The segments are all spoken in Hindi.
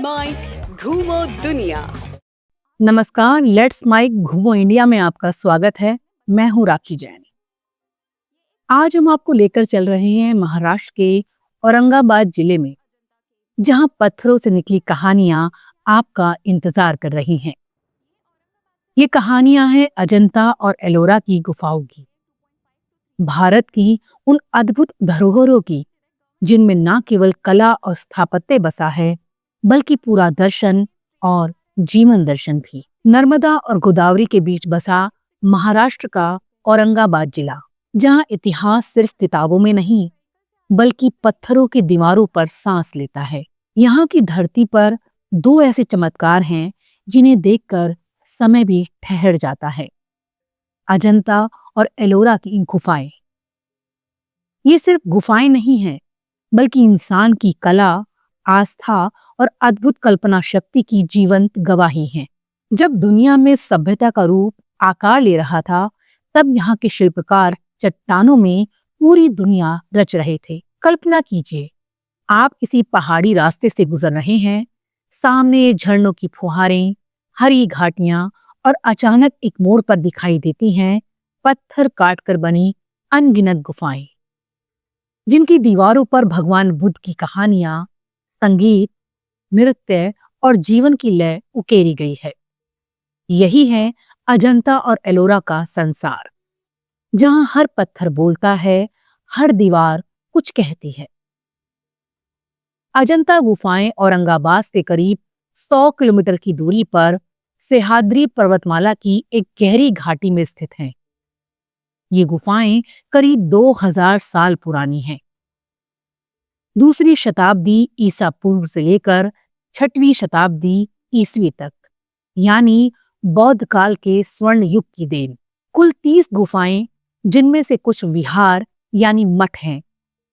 माइक घूमो दुनिया। नमस्कार, लेट्स माइक घूमो इंडिया में आपका स्वागत है। मैं हूं राखी जैन। आज हम आपको लेकर चल रहे हैं महाराष्ट्र के औरंगाबाद जिले में, जहां पत्थरों से निकली कहानियां आपका इंतजार कर रही हैं। ये कहानियां हैं अजंता और एलोरा की गुफाओं की, भारत की उन अद्भुत धरोहरों की जिनमें न केवल कला और स्थापत्य बसा है, बल्कि पूरा दर्शन और जीवन दर्शन भी। नर्मदा और गोदावरी के बीच बसा महाराष्ट्र का औरंगाबाद जिला, जहां इतिहास सिर्फ किताबों में नहीं, बल्कि पत्थरों की दीवारों पर सांस लेता है। यहाँ की धरती पर दो ऐसे चमत्कार हैं जिन्हें देखकर समय भी ठहर जाता है। अजंता और एलोरा की गुफाएं। ये सिर्फ गुफाएं नहीं हैं, बल्कि इंसान की कला, आस्था और अद्भुत कल्पना शक्ति की जीवंत गवाही हैं। जब दुनिया में सभ्यता का रूप आकार ले रहा था, तब यहाँ के शिल्पकार चट्टानों में पूरी दुनिया रच रहे थे। कल्पना कीजिए, आप किसी पहाड़ी रास्ते से गुजर रहे हैं, सामने झरनों की फुहारें, हरी घाटियां और अचानक एक मोड़ पर दिखाई देती हैं पत्थर काटकर बनी अनगिनत गुफाएं, जिनकी दीवारों पर भगवान बुद्ध की कहानियां, संगीत, नृत्य और जीवन की लय उकेरी गई है। यही है अजंता और एलोरा का संसार, जहां हर पत्थर बोलता है, हर दीवार कुछ कहती है। अजंता गुफाएं औरंगाबाद से करीब 100 किलोमीटर की दूरी पर सह्याद्री पर्वतमाला की एक गहरी घाटी में स्थित हैं। ये गुफाएं करीब 2000 साल पुरानी हैं। दूसरी शताब्दी ईसा पूर्व से लेकर 6वीं शताब्दी ईस्वी तक, यानी बौद्ध काल के स्वर्ण युग की देन। कुल 30 गुफाएं, जिनमें से कुछ विहार यानी मठ हैं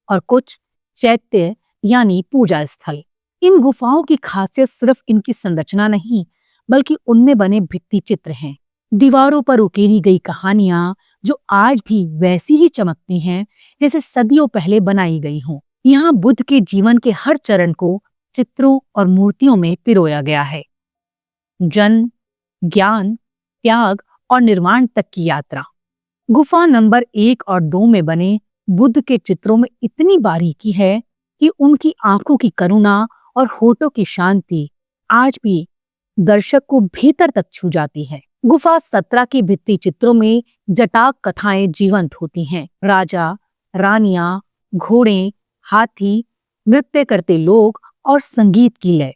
और कुछ चैत्य यानी पूजा स्थल। इन गुफाओं की खासियत सिर्फ इनकी संरचना नहीं, बल्कि उनमें बने भित्ति चित्र हैं, दीवारों पर उकेरी गई कहानियां जो आज भी वैसी ही चमकती हैं जैसे सदियों पहले बनाई गई हों। यहाँ बुद्ध के जीवन के हर चरण को चित्रों और मूर्तियों में पिरोया गया है। जन्म, ज्ञान, त्याग और निर्वाण तक की यात्रा। गुफा नंबर 1 और 2 में बने बुद्ध के चित्रों में इतनी बारीकी है कि उनकी आंखों की करुणा और होठों की शांति आज भी दर्शक को भीतर तक छू जाती है। गुफा 17 की भित्ति चित्रों में जटाक कथाएं जीवंत होती हैं। राजा, रानियां, घोड़े, हाथी, नृत्य करते लोग और संगीत की लय,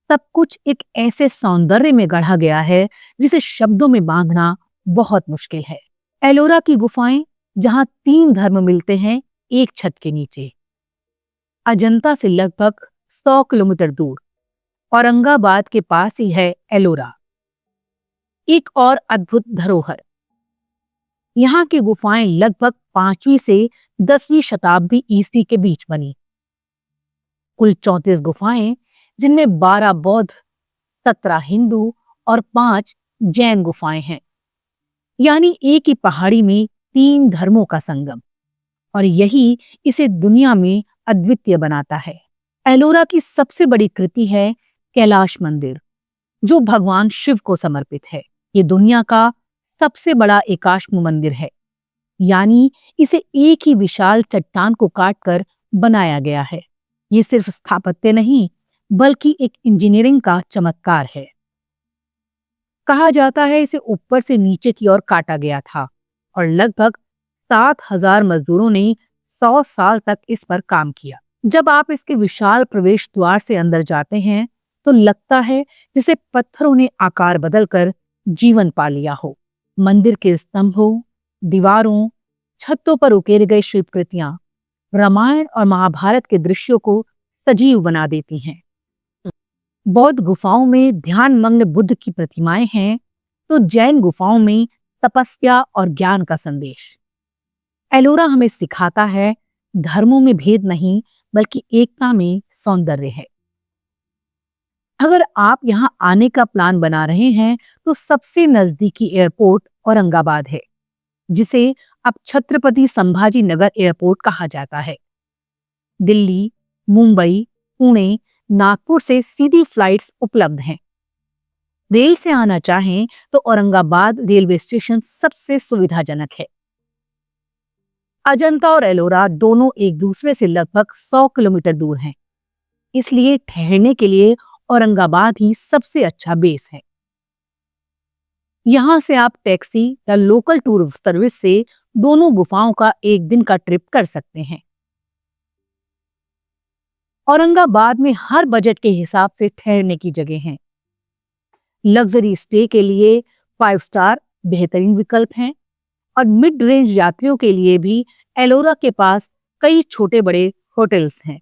सब कुछ एक ऐसे सौंदर्य में गढ़ा गया है जिसे शब्दों में बांधना बहुत मुश्किल है। एलोरा की गुफाएं, जहां 3 धर्म मिलते हैं एक छत के नीचे। अजंता से लगभग 100 किलोमीटर दूर औरंगाबाद के पास ही है एलोरा, एक और अद्भुत धरोहर। यहाँ की गुफाएं लगभग 5वीं से 10वीं शताब्दी ईस्वी के बीच बनी। कुल 34 गुफाएं, जिनमें 12 बौद्ध, 17 हिंदू और 5 जैन गुफाएं हैं, यानी एक ही पहाड़ी में 3 धर्मों का संगम, और यही इसे दुनिया में अद्वितीय बनाता है। एलोरा की सबसे बड़ी कृति है कैलाश मंदिर, जो भगवान शिव को समर्पित है। ये दुनिया का सबसे बड़ा एकाश्म मंदिर है, यानी इसे एक ही विशाल चट्टान को काटकर बनाया गया है। ये सिर्फ स्थापत्य नहीं, बल्कि एक इंजीनियरिंग का चमत्कार है। कहा जाता है इसे ऊपर से नीचे की ओर काटा गया था और लगभग 7000 मजदूरों ने 100 साल तक इस पर काम किया। जब आप इसके विशाल प्रवेश द्वार से अंदर जाते हैं, तो लगता है जैसे पत्थरों ने आकार बदलकर जीवन पा लिया हो। मंदिर के स्तंभों, दीवारों, छतों पर उकेरे गए शिल्पकृतियां रामायण और महाभारत के दृश्यों को सजीव बना देती हैं। बौद्ध गुफाओं में ध्यानमग्न बुद्ध की प्रतिमाएं हैं, तो जैन गुफाओं में तपस्या और ज्ञान का संदेश। एलोरा हमें सिखाता है धर्मों में भेद नहीं, बल्कि एकता में सौंदर्य है। अगर आप यहाँ आने का प्लान बना रहे हैं, तो सबसे नजदीकी एयरपोर्ट औरंगाबाद है, जिसे अब छत्रपति संभाजी नगर एयरपोर्ट कहा जाता है। दिल्ली, मुंबई, पुणे नागपुर से सीधी फ्लाइट्स उपलब्ध हैं। रेल से आना चाहें तो औरंगाबाद रेलवे स्टेशन सबसे सुविधाजनक है। अजंता और एलोरा दोनों एक दूसरे से लगभग 100 किलोमीटर दूर हैं, इसलिए ठहरने के लिए औरंगाबाद ही सबसे अच्छा बेस है। यहां से आप टैक्सी या लोकल टूर सर्विस से दोनों गुफाओं का एक दिन का ट्रिप कर सकते हैं। औरंगाबाद में हर बजट के हिसाब से ठहरने की जगह हैं। लग्जरी स्टे के लिए 5 स्टार बेहतरीन विकल्प हैं और मिड रेंज यात्रियों के लिए भी एलोरा के पास कई छोटे बड़े होटल्स हैं।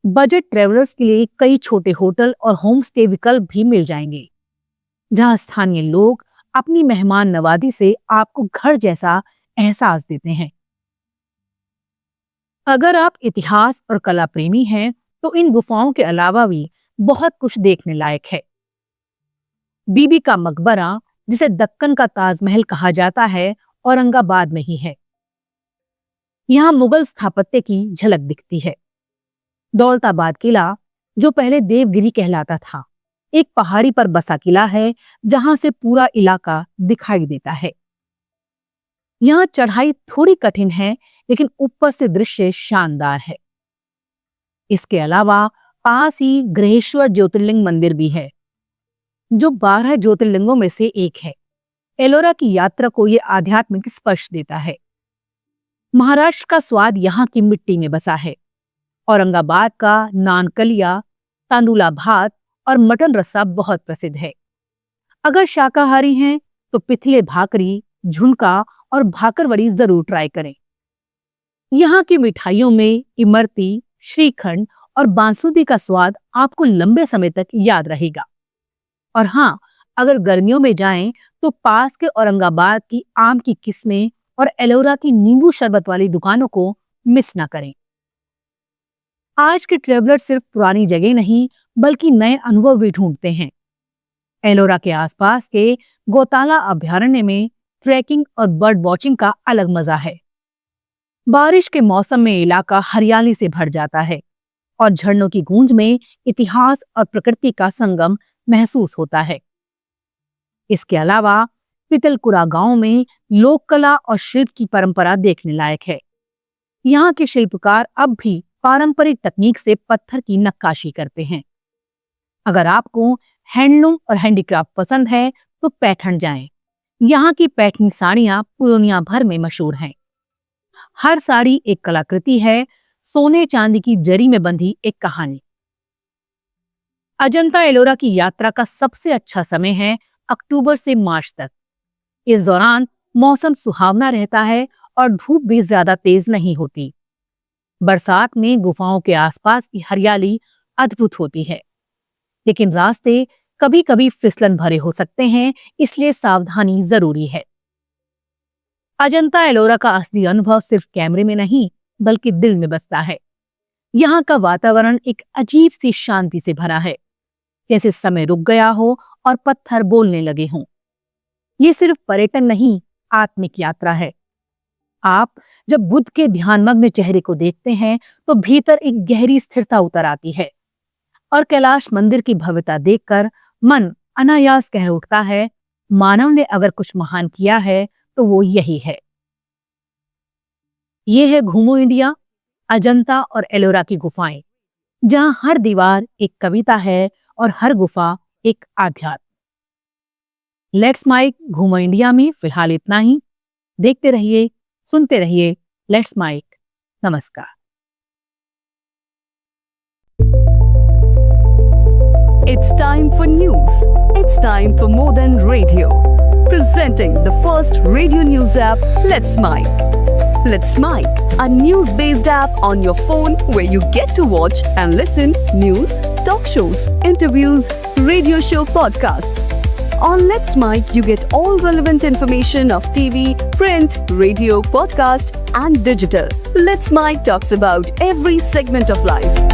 बजट ट्रैवलर्स के लिए कई छोटे होटल और होम स्टे विकल्प भी मिल जाएंगे, जहां स्थानीय लोग अपनी मेहमान नवाजी से आपको घर जैसा एहसास देते हैं। अगर आप इतिहास और कला प्रेमी हैं तो इन गुफाओं के अलावा भी बहुत कुछ देखने लायक है। बीबी का मकबरा, जिसे दक्कन का ताजमहल कहा जाता है, औरंगाबाद में ही है। यहां मुगल स्थापत्य की झलक दिखती है। दौलताबाद किला, जो पहले देवगिरी कहलाता था, एक पहाड़ी पर बसा किला है जहां से पूरा इलाका दिखाई देता है। यहां चढ़ाई थोड़ी कठिन है, लेकिन ऊपर से दृश्य शानदार है। इसके अलावा पास ही ग्रहेश्वर ज्योतिर्लिंग मंदिर भी है, जो 12 ज्योतिर्लिंगों में से एक है। एलोरा की यात्रा को यह आध्यात्मिक स्पर्श देता है। महाराष्ट्र का स्वाद यहाँ की मिट्टी में बसा है। औरंगाबाद का नानकलिया, तांदुला भात और मटन रस्सा बहुत प्रसिद्ध है। अगर शाकाहारी हैं तो पिथले भाकरी, झुनका और भाकरवड़ी जरूर ट्राई करें। यहाँ की मिठाइयों में इमरती, श्रीखंड और बांसुरी का स्वाद आपको लंबे समय तक याद रहेगा। और हाँ, अगर गर्मियों में जाएं तो पास के औरंगाबाद की आम की किस्में और एलोरा की नींबू शरबत वाली दुकानों को मिस ना करें। आज के ट्रेवलर सिर्फ पुरानी जगह नहीं बल्कि नए अनुभव भी ढूंढते हैं। एलोरा के आसपास के गौताला अभयारण्य में ट्रैकिंग और बर्ड वॉचिंग का अलग मजा है। बारिश के मौसम में इलाका हरियाली से भर जाता है और झरनों की गूंज में इतिहास और प्रकृति का संगम महसूस होता है। इसके अलावा पितलकुरा गांव में लोक कला और शिल्प की परंपरा देखने लायक है। यहाँ के शिल्पकार अब भी पारंपरिक तकनीक से पत्थर की नक्काशी करते हैं। अगर आपको हैंडलूम और हैंडीक्राफ्ट पसंद है तो पैठण जाएं। यहाँ की पैठनी साड़ियां दुनिया भर में मशहूर हैं। हर साड़ी एक कलाकृति है, सोने चांदी की जरी में बंधी एक कहानी। अजंता एलोरा की यात्रा का सबसे अच्छा समय है अक्टूबर से मार्च तक। इस दौरान मौसम सुहावना रहता है और धूप भी ज्यादा तेज नहीं होती। बरसात में गुफाओं के आसपास की हरियाली अद्भुत होती है, लेकिन रास्ते कभी कभी फिसलन भरे हो सकते हैं, इसलिए सावधानी जरूरी है। अजंता एलोरा का असली अनुभव सिर्फ कैमरे में नहीं बल्कि दिल में बसता है। यहाँ का वातावरण एक अजीब सी शांति से भरा है, जैसे समय रुक गया हो और पत्थर बोलने लगे हों। ये सिर्फ पर्यटन नहीं, आत्मिक यात्रा है। आप जब बुद्ध के ध्यानमग्न चेहरे को देखते हैं तो भीतर एक गहरी स्थिरता उतर आती है और कैलाश मंदिर की भव्यता देखकर मन अनायास कह उठता है, मानव ने अगर कुछ महान किया है तो वो यही है। ये है घूमो इंडिया, अजंता और एलोरा की गुफाएं, जहां हर दीवार एक कविता है और हर गुफा एक आध्यात्म। लेट्स माइक घूमो इंडिया में फिलहाल इतना ही। देखते रहिए, सुनते रहिए लेट्स माइक। नमस्कार। It's time for news. It's time for more than radio. Presenting the first radio news app, Let's Mic. Let's Mic, a news-based app on your phone where you get to watch and listen news, talk shows, interviews, radio show podcasts. On Let's Mic, you get all relevant information of TV, print, radio, podcast, and digital. Let's Mic talks about every segment of life.